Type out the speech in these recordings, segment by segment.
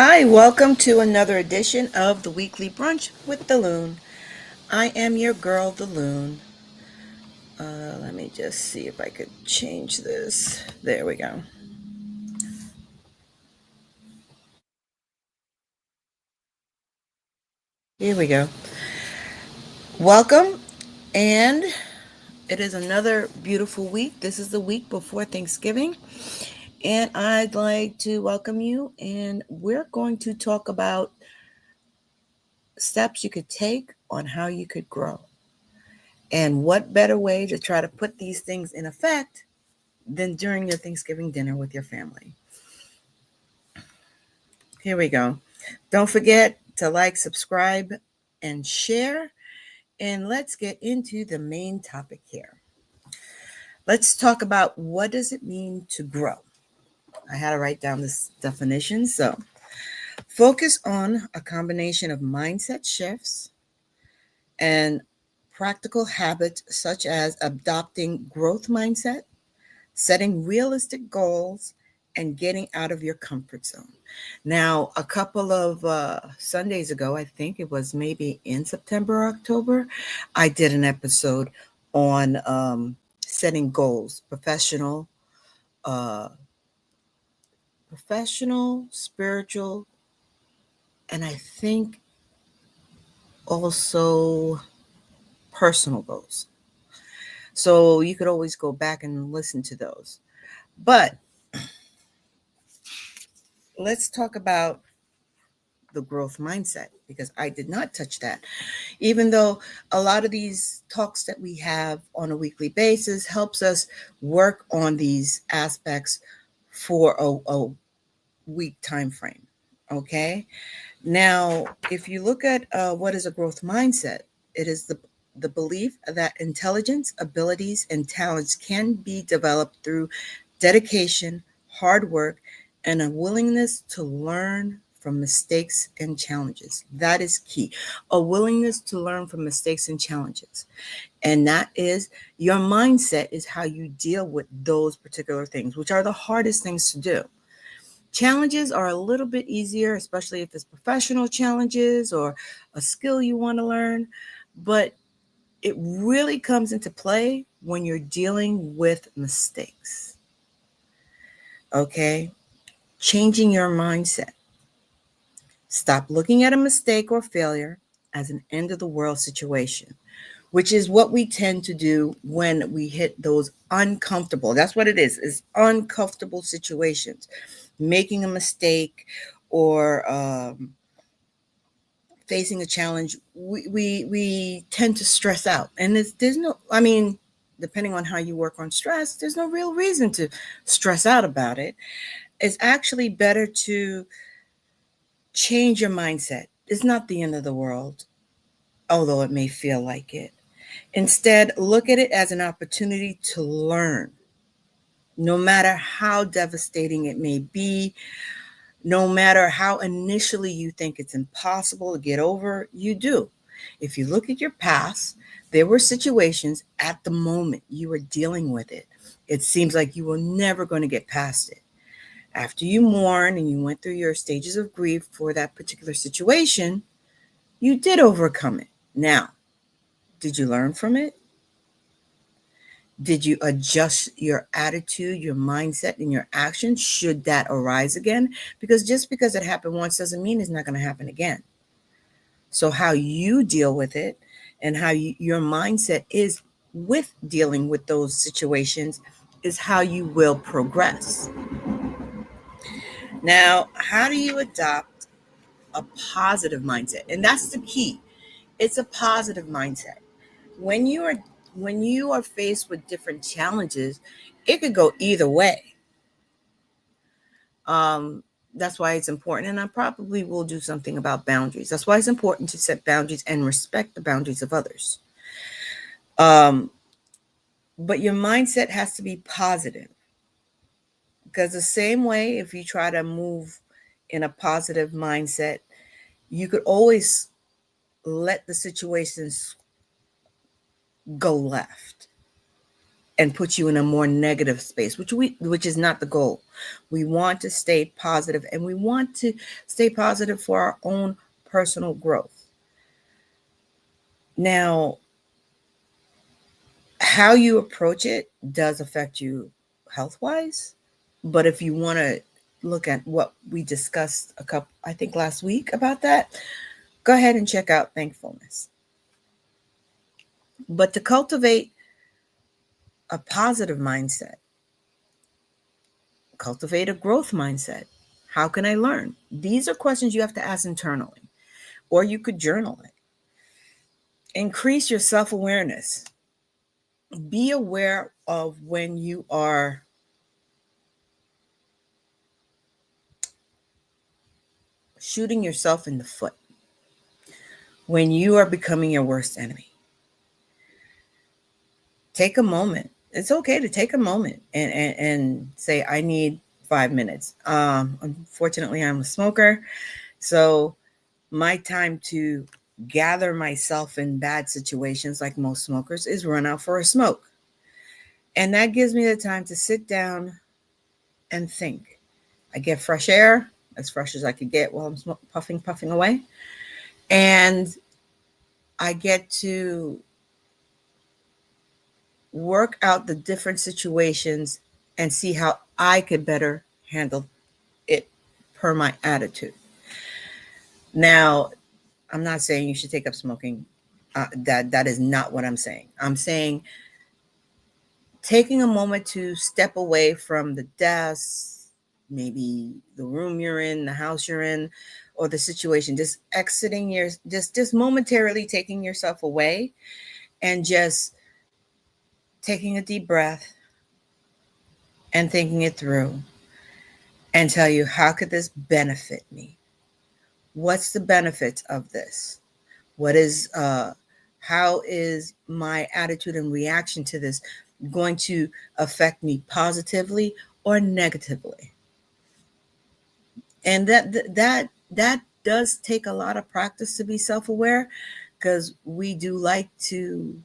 Hi, welcome to another edition of the Weekly Brunch with the Loon. I am your girl, the Loon. Let me just see if I could change this. There we go. Here we go. Welcome, and it is another beautiful week. This is the week before Thanksgiving, and I'd like to welcome you. And we're going to talk about steps you could take on how you could grow. And what better way to try to put these things in effect than during your Thanksgiving dinner with your family. Here we go. Don't forget to like, subscribe, and share. And let's get into the main topic here. Let's talk about what does it mean to grow. I had to write down this definition. So, focus on a combination of mindset shifts and practical habits such as adopting growth mindset, setting realistic goals, and getting out of your comfort zone. Now, a couple of Sundays ago, I think it was maybe in September or October, I did an episode on setting goals, uh, professional, spiritual, and I think also personal goals. So you could always go back and listen to those. But let's talk about the growth mindset because I did not touch that. Even though a lot of these talks that we have on a weekly basis helps us work on these aspects for a week time frame. Okay. Now, if you look at what is a growth mindset, it is the belief that intelligence, abilities, and talents can be developed through dedication, hard work, and a willingness to learn from mistakes and challenges. That is key. A willingness to learn from mistakes and challenges. And that is your mindset, is how you deal with those particular things, which are the hardest things to do. Challenges are a little bit easier, especially if it's professional challenges or a skill you want to learn. But it really comes into play when you're dealing with mistakes. Okay? Changing your mindset. Stop looking at a mistake or failure as an end of the world situation, which is what we tend to do when we hit those uncomfortable. That's what it is uncomfortable situations. Making a mistake or facing a challenge, we tend to stress out. And there's no, I mean, depending on how you work on stress, there's no real reason to stress out about it. It's actually better to change your mindset. It's not the end of the world, although it may feel like it. Instead, look at it as an opportunity to learn, no matter how devastating it may be, no matter how initially you think it's impossible to get over, you do. If you look at your past, there were situations at the moment you were dealing with it. It seems like you were never going to get past it. After you mourn and you went through your stages of grief for that particular situation, you did overcome it. Now, did you learn from it? Did you adjust your attitude, your mindset, and your actions should that arise again? Because just because it happened once doesn't mean it's not going to happen again. So, how you deal with it and how your mindset is with dealing with those situations is how you will progress. Now, how do you adopt a positive mindset? And that's the key. It's a positive mindset. When you are when you are faced with different challenges, it could go either way. Um, that's why it's important. And I probably will do something about boundaries. That's why it's important to set boundaries and respect the boundaries of others. Um, but your mindset has to be positive because the same way, if you try to move in a positive mindset, you could always let the situations go left. and put you in a more negative space, which is not the goal. We want to stay positive, and we want to stay positive for our own personal growth. Now, how you approach it does affect you health wise, but if you want to look at what we discussed I think last week about that, go ahead and check out thankfulness. But to cultivate a positive mindset, cultivate a growth mindset. How can I learn? These are questions you have to ask internally, or you could journal it. Increase your self awareness. Be aware of when you are shooting yourself in the foot, when you are becoming your worst enemy. Take a moment. It's okay to take a moment and say, I need 5 minutes. Unfortunately, I'm a smoker. So my time to gather myself in bad situations, like most smokers, is run out for a smoke. And that gives me the time to sit down and think. I get fresh air, as fresh as I could get while I'm puffing away. And I get to work out the different situations and see how I could better handle it per my attitude. Now, I'm not saying you should take up smoking. That is not what I'm saying. I'm saying taking a moment to step away from the desk, maybe the room you're in, the house you're in, or the situation, just exiting just momentarily taking yourself away and just taking a deep breath and thinking it through and tell you, how could this benefit me? What's the benefits of this? How is my attitude and reaction to this going to affect me positively or negatively? And that does take a lot of practice to be self-aware, because we do like to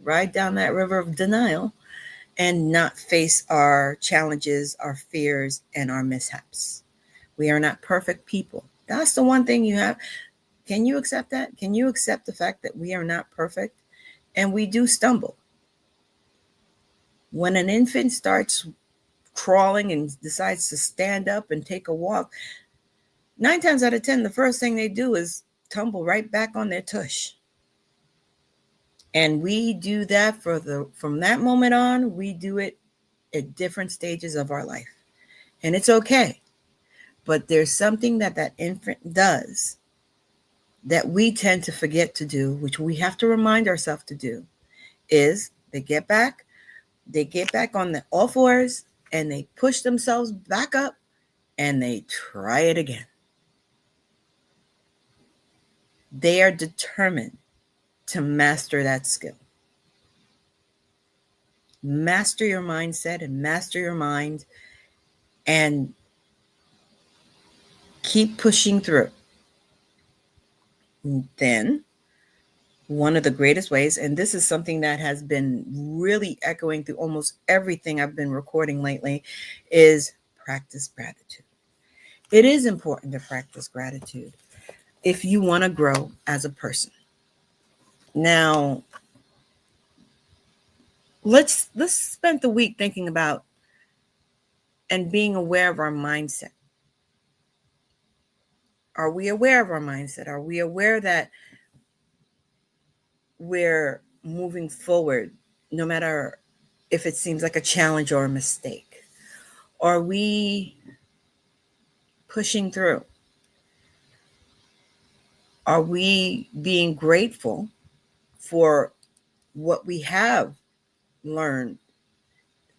ride down that river of denial and not face our challenges, our fears, and our mishaps. We are not perfect people. That's the one thing you have. Can you accept that? Can you accept the fact that we are not perfect and we do stumble? When an infant starts crawling and decides to stand up and take a walk, 9 times out of 10, the first thing they do is tumble right back on their tush. And we do that from that moment on. We do it at different stages of our life. And it's okay. But there's something that infant does that we tend to forget to do, which we have to remind ourselves to do, is they get back on the all fours and they push themselves back up and they try it again. They are determined to master that skill. Master your mindset and master your mind and keep pushing through. And then one of the greatest ways, and this is something that has been really echoing through almost everything I've been recording lately, is practice gratitude. It is important to practice gratitude if you want to grow as a person. Now, let's spend the week thinking about and being aware of our mindset. Are we aware of our mindset? Are we aware that we're moving forward no matter if it seems like a challenge or a mistake? Are we pushing through? Are we being grateful for what we have learned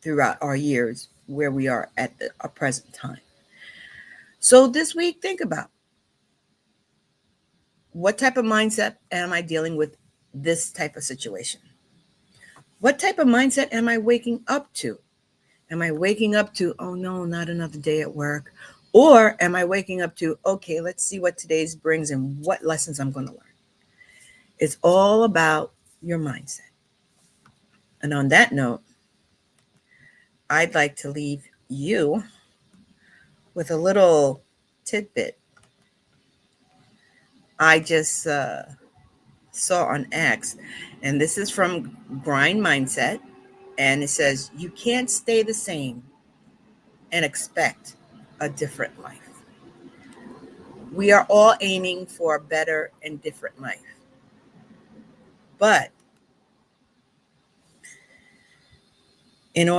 throughout our years where we are at our present time? So this week, think about, what type of mindset am I dealing with this type of situation? What type of mindset am I waking up to? Am I waking up to, oh no, not another day at work? Or am I waking up to, okay, let's see what today's brings and what lessons I'm going to learn? It's all about your mindset. And on that note, I'd like to leave you with a little tidbit. I just saw on X, and this is from Grind Mindset, and it says, you can't stay the same and expect a different life. We are all aiming for a better and different life. But in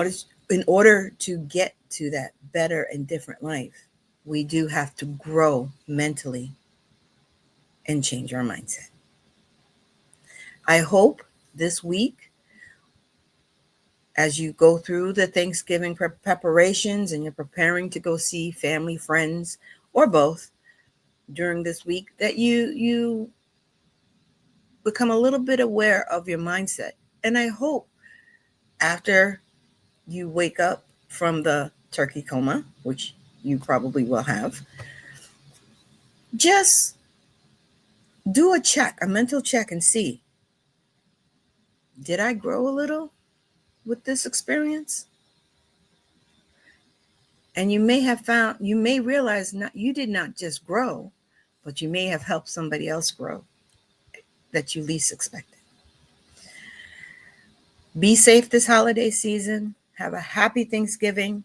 order to get to that better and different life, we do have to grow mentally and change our mindset. I hope this week, as you go through the Thanksgiving preparations and you're preparing to go see family, friends, or both during this week, that you become a little bit aware of your mindset. And I hope after you wake up from the turkey coma, which you probably will have, just do a check, a mental check, and see, did I grow a little with this experience? And you may realize you did not just grow, but you may have helped somebody else grow that you least expected. Be safe this holiday season. Have a happy Thanksgiving,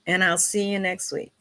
and I'll see you next week.